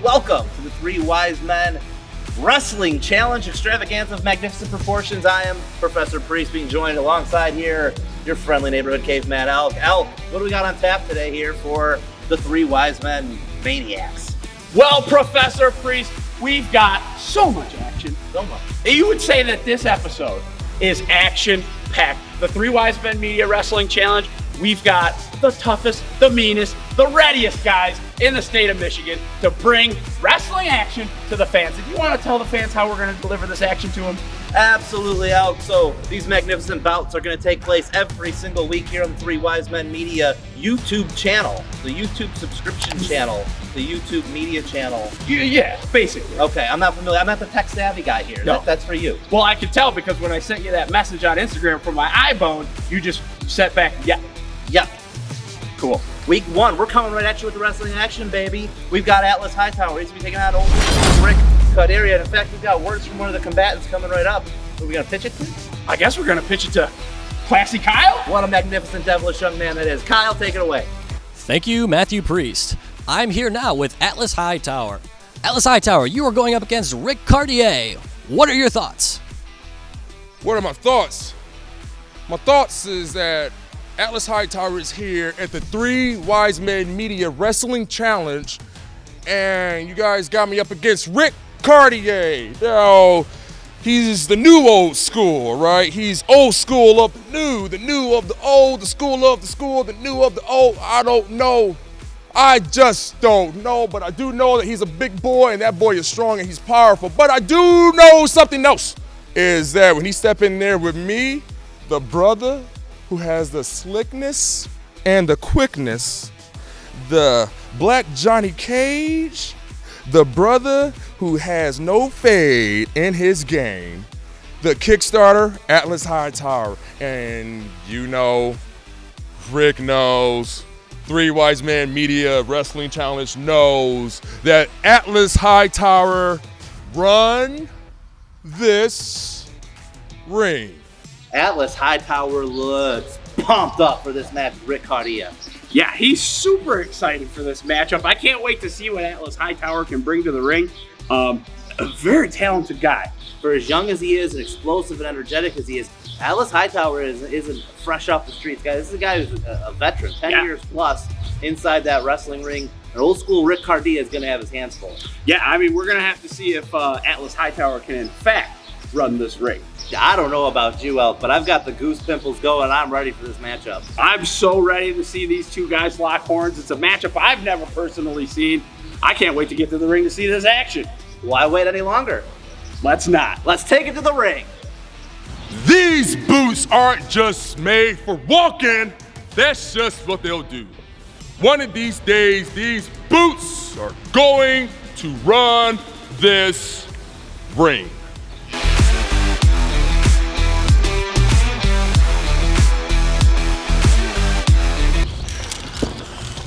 Welcome to the Three Wise Men Wrestling Challenge Extravaganza of magnificent proportions. I am Professor Priest, being joined alongside here, your friendly neighborhood caveman, Elk. Elk, what do we got on tap today here for the Three Wise Men Maniacs? Well, Professor Priest, we've got so much action. So much. You would say that this episode is action-packed. The Three Wise Men Media Wrestling Challenge, we've got the toughest, the meanest, the readiest guys in the state of Michigan to bring wrestling action to the fans. If you want to tell the fans how we're going to deliver this action to them? Absolutely, Elk. So these magnificent bouts are going to take place every single week here on the Three Wise Men Media YouTube channel, the YouTube subscription channel, the YouTube media channel. Yeah, basically. Okay, I'm not familiar. I'm not the tech savvy guy here. No. That's for you. Well, I can tell because when I sent you that message on Instagram from my iPhone, you just sat back, yeah. Cool. Week one, we're coming right at you with the wrestling action, baby. We've got Atlas Hytower. He's going to be taking out old Ric Caurdiea. In fact, we've got words from one of the combatants coming right up. Who are we going to pitch it to? I guess we're going to pitch it to Classy Kyle. What a magnificent, devilish young man that is. Kyle, take it away. Thank you, Matthew Priest. I'm here now with Atlas Hytower. Atlas Hytower, you are going up against Ric Caurdiea. What are your thoughts? What are my thoughts? My thoughts is that Atlas Hytower is here at the Three Wise Men Media Wrestling Challenge, and you guys got me up against Ric Caurdiea. Now, he's the new old school, right? He's old school of the new of the old, the school of the school, the new of the old. I don't know. I just don't know, but I do know that he's a big boy, and that boy is strong and he's powerful. But I do know something else, is that when he step in there with me, the brother who has the slickness and the quickness, the Black Johnny Cage, the brother who has no fade in his game, the Kickstarter, Atlas Hytower. And you know, Rick knows, Three Wise Men Media Wrestling Challenge knows that Atlas Hytower run this ring. Atlas Hytower looks pumped up for this match with Ric Caurdiea. Yeah, he's super excited for this matchup. I can't wait to see what Atlas Hytower can bring to the ring. A very talented guy. For as young as he is and explosive and energetic as he is, Atlas Hytower isn't fresh off the streets, guys. This is a guy who's a veteran, 10 years plus inside that wrestling ring. An old school Ric Caurdiea is going to have his hands full. Yeah, I mean, we're going to have to see if Atlas Hytower can, in fact, run this ring. I don't know about you, Elk, but I've got the goose pimples going. I'm ready for this matchup. I'm so ready to see these two guys lock horns. It's a matchup I've never personally seen. I can't wait to get to the ring to see this action. Why wait any longer? Let's not. Let's take it to the ring. These boots aren't just made for walking, that's just what they'll do. One of these days, these boots are going to run this ring.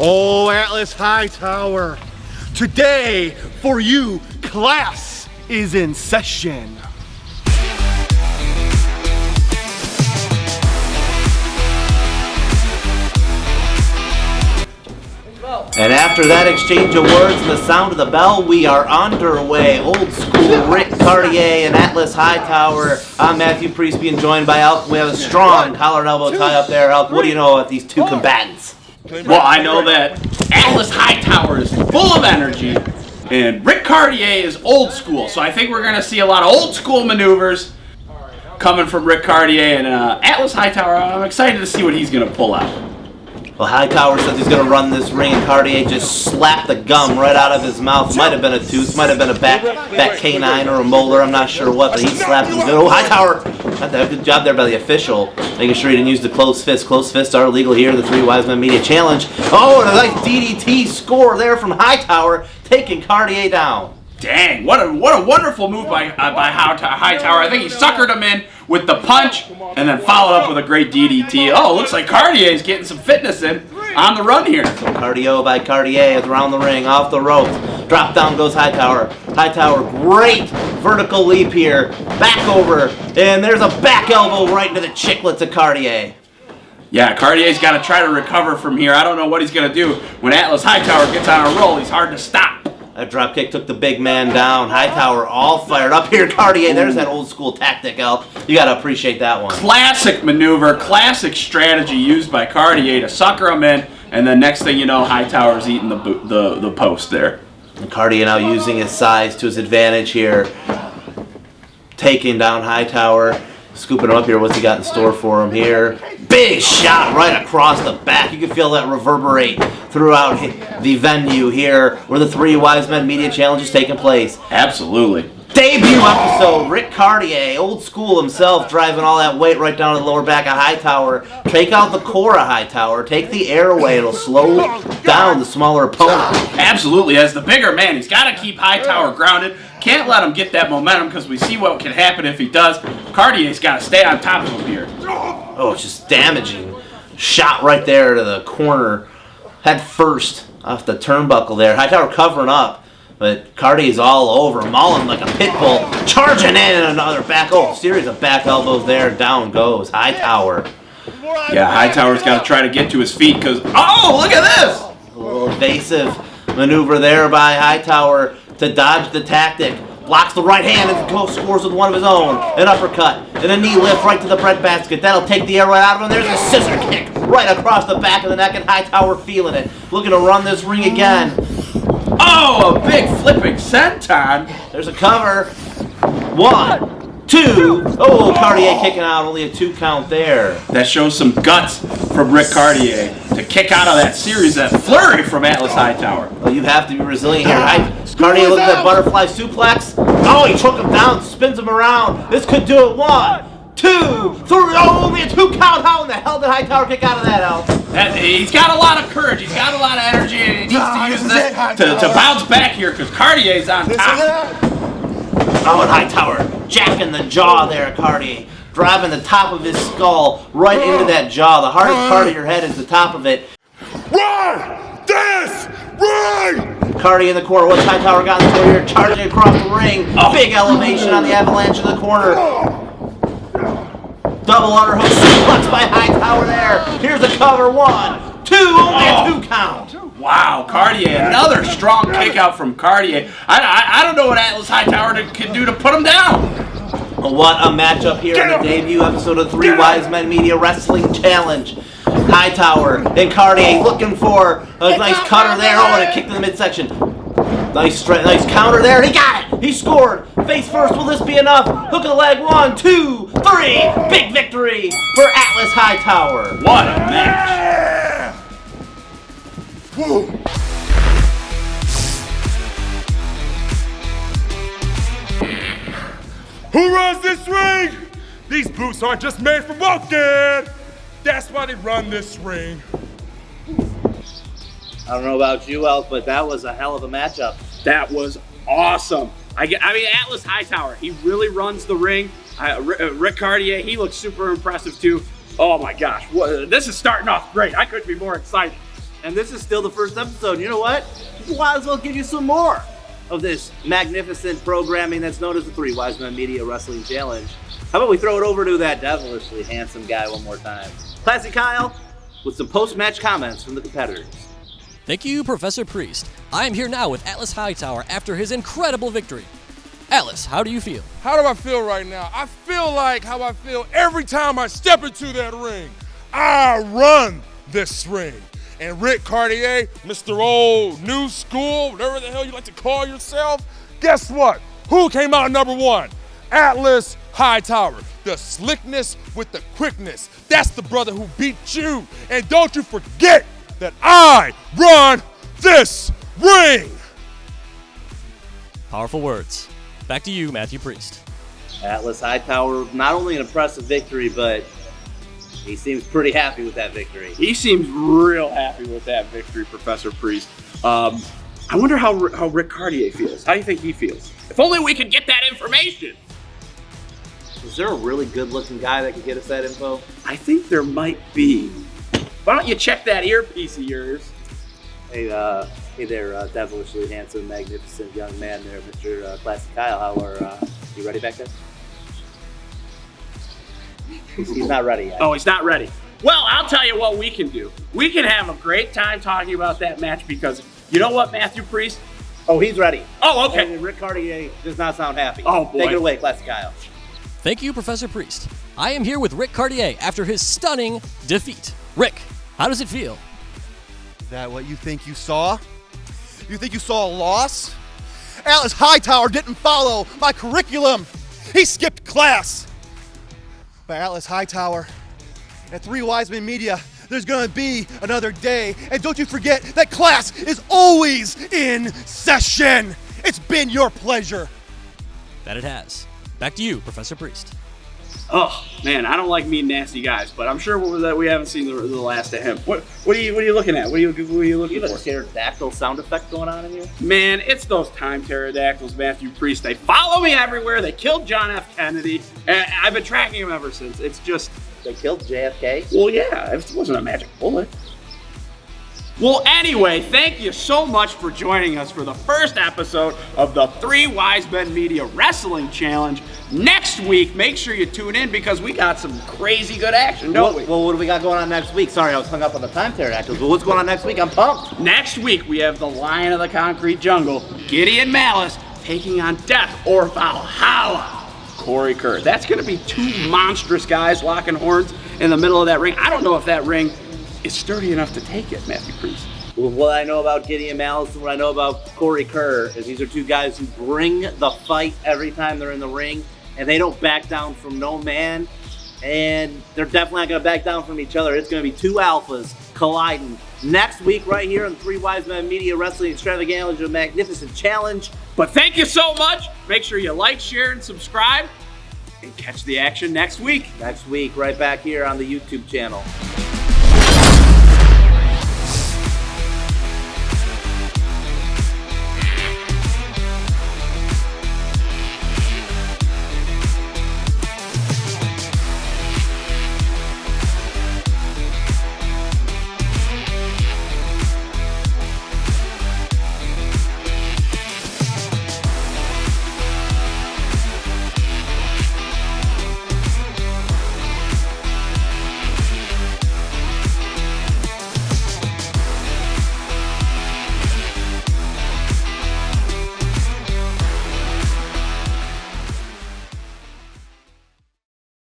Oh, Atlas Hytower, today for you, class is in session. And after that exchange of words and the sound of the bell, we are underway. Old school Ric Caurdiea and Atlas Hytower. I'm Matthew Priest, being joined by Elk. We have a strong collar and elbow tie up there. Elk, what do you know about these two combatants? Well, I know that Atlas Hytower is full of energy, and Ric Caurdiea is old school. So I think we're going to see a lot of old school maneuvers coming from Ric Caurdiea, and Atlas Hytower, I'm excited to see what he's going to pull out. Well, Hytower says he's going to run this ring, and Caurdiea just slapped the gum right out of his mouth. Might have been a tooth, might have been a back canine or a molar, I'm not sure what, but he slapped his gum. Oh, Hytower! Good job there by the official, making sure he didn't use the closed fist. Closed fists are illegal here in the Three Wise Men Media Challenge. Oh, and a nice DDT score there from Hytower, taking Caurdiea down. Dang, what a wonderful move by Hytower. I think he suckered him in with the punch and then followed up with a great DDT. Oh, looks like Caurdiea is getting some fitness in on the run here. So cardio by Caurdiea is around the ring, off the ropes. Drop down goes Hytower. Hytower, great vertical leap here. Back over, and there's a back elbow right into the chiclets of Caurdiea. Yeah, Caurdiea's got to try to recover from here. I don't know what he's going to do. When Atlas Hytower gets on a roll, he's hard to stop. That drop kick took the big man down. Hytower all fired up here. Caurdiea, there's that old school tactic, El. You got to appreciate that one. Classic maneuver, classic strategy used by Caurdiea to sucker him in, and then next thing you know, Hightower's eating the post there. And Caurdiea now using his size to his advantage here. Taking down Hytower. Scooping him up here. What's he got in store for him here? Big shot right across the back. You can feel that reverberate throughout the venue here where the Three Wise Men Media Challenge is taking place. Absolutely. Debut episode, Ric Caurdiea, old school himself, driving all that weight right down to the lower back of Hytower. Take out the core of Hytower. Take the air away. It'll slow down the smaller opponent. Absolutely. As the bigger man, he's got to keep Hytower grounded. Can't let him get that momentum because we see what can happen if he does. Caurdiea's got to stay on top of him here. Oh, it's just damaging. Shot right there to the corner. Head first off the turnbuckle there. Hytower covering up. But Caurdiea's all over, mauling like a pit bull, charging in and another back. Oh, series of back elbows there. Down goes Hytower. Yeah, Hightower's got to try to get to his feet because, oh, look at this! A little evasive maneuver there by Hytower to dodge the tactic. Blocks the right hand and scores with one of his own. An uppercut and a knee lift right to the breadbasket. That'll take the air right out of him. There's a scissor kick right across the back of the neck, and Hytower feeling it. Looking to run this ring again. Oh, a big flipping senton. There's a cover. 1, 2. Oh, Caurdiea kicking out. Only a 2 count there. That shows some guts from Ric Caurdiea to kick out of that series, that flurry from Atlas Hytower. Well, you have to be resilient here. Caurdiea looks at that butterfly suplex. Oh, he took him down, spins him around. This could do it. 1, 2, 3. Oh, only a 2 count. How in the hell did Hytower kick out of that, Al? He's got a lot of courage. He's got a lot of energy, and he needs to use this to bounce back here because Caurdiea's on top. Oh, and Hytower jacking the jaw there, Caurdiea. Driving the top of his skull right into that jaw. The hardest part of your head is the top of it. Run! This! Run! Caurdiea in the corner. What's Hytower got in the corner here? Charging across the ring. Big elevation on the avalanche in the corner. Double underhook suplex by Hytower there. Here's a cover. 1, 2. Only a 2 count. Wow, Caurdiea, another strong kick out from Caurdiea. I don't know what Atlas Hytower can do to put him down. What a matchup here in the debut episode of Three Wise Men Media Wrestling Challenge. Hytower and Caurdiea looking for a nice cutter there. Oh, and a kick to the midsection. Nice counter there. He got it. He scored. Face first. Will this be enough? Hook of the leg. 1, 2, 3. Big victory for Atlas Hytower. What a match. Woo. Who runs this ring? These boots aren't just made for walking. That's why they run this ring. I don't know about you, Elf, but that was a hell of a matchup. That was awesome. I mean, Atlas Hytower, he really runs the ring. Ric Caurdiea, he looks super impressive too. Oh my gosh, this is starting off great. I couldn't be more excited. And this is still the first episode. You know what? We might as well give you some more of this magnificent programming that's known as the Three Wise Men Media Wrestling Challenge. How about we throw it over to that devilishly handsome guy one more time? Classy Kyle with some post-match comments from the competitors. Thank you, Professor Priest. I am here now with Atlas Hytower after his incredible victory. Atlas, how do you feel? How do I feel right now? I feel like how I feel every time I step into that ring. I run this ring. And Ric Caurdiea, Mr. Old New School, whatever the hell you like to call yourself, guess what? Who came out number 1? Atlas Hytower. The slickness with the quickness. That's the brother who beat you. And don't you forget that I run this ring. Powerful words. Back to you, Matthew Priest. Atlas Hytower, not only an impressive victory, but he seems pretty happy with that victory. He seems real happy with that victory, Professor Priest. I wonder how Ric Caurdiea feels. How do you think he feels? If only we could get that information. Is there a really good-looking guy that could get us that info? I think there might be. Why don't you check that earpiece of yours? Hey there, devilishly handsome, magnificent young man there, Mr. Classy Kyle. How are you ready back there? He's not ready yet. Oh, he's not ready. Well, I'll tell you what we can do. We can have a great time talking about that match because you know what, Matthew Priest? Oh, he's ready. Oh, okay. And Ric Caurdiea does not sound happy. Oh, boy. Take it away, Classic Kyle. Thank you, Professor Priest. I am here with Ric Caurdiea after his stunning defeat. Rick, how does it feel? Is that what you think you saw? You think you saw a loss? Atlas Hytower didn't follow my curriculum. He skipped class. But Atlas Hytower, at Three Wise Men Media, there's gonna be another day. And don't you forget that class is always in session. It's been your pleasure. That it has. Back to you, Professor Priest. Oh man, I don't like mean nasty guys, but I'm sure that we haven't seen the last of him. What are you looking at? What are you looking You have for? a pterodactyl sound effect going on in here? Man, it's those time pterodactyls, Matthew Priest. They follow me everywhere. They killed John F. Kennedy, and I've been tracking them ever since. It's just, They killed JFK? well, yeah, it wasn't a magic bullet. Well, anyway, thank you so much for joining us for the first episode of the Three Wise Men Media Wrestling Challenge. Next week, make sure you tune in because we got some crazy good action, don't we? Well, what do we got going on next week? Sorry, I was hung up on the time pterodactyls. But what's going on next week? I'm pumped. Next week, we have the Lion of the Concrete Jungle, Gideon Malice, taking on Death or Valhalla, Corey Kerr. That's going to be two monstrous guys locking horns in the middle of that ring. I don't know if that ring is sturdy enough to take it, Matthew Priest. Well, what I know about Gideon Malice and what I know about Corey Kerr is these are two guys who bring the fight every time they're in the ring, and they don't back down from no man, and they're definitely not going to back down from each other. It's going to be two alphas colliding next week right here on the Three Wise Men Media Wrestling Extravaganza Magnificent Challenge. But thank you so much. Make sure you like, share, and subscribe, and catch the action next week. Next week, right back here on the YouTube channel.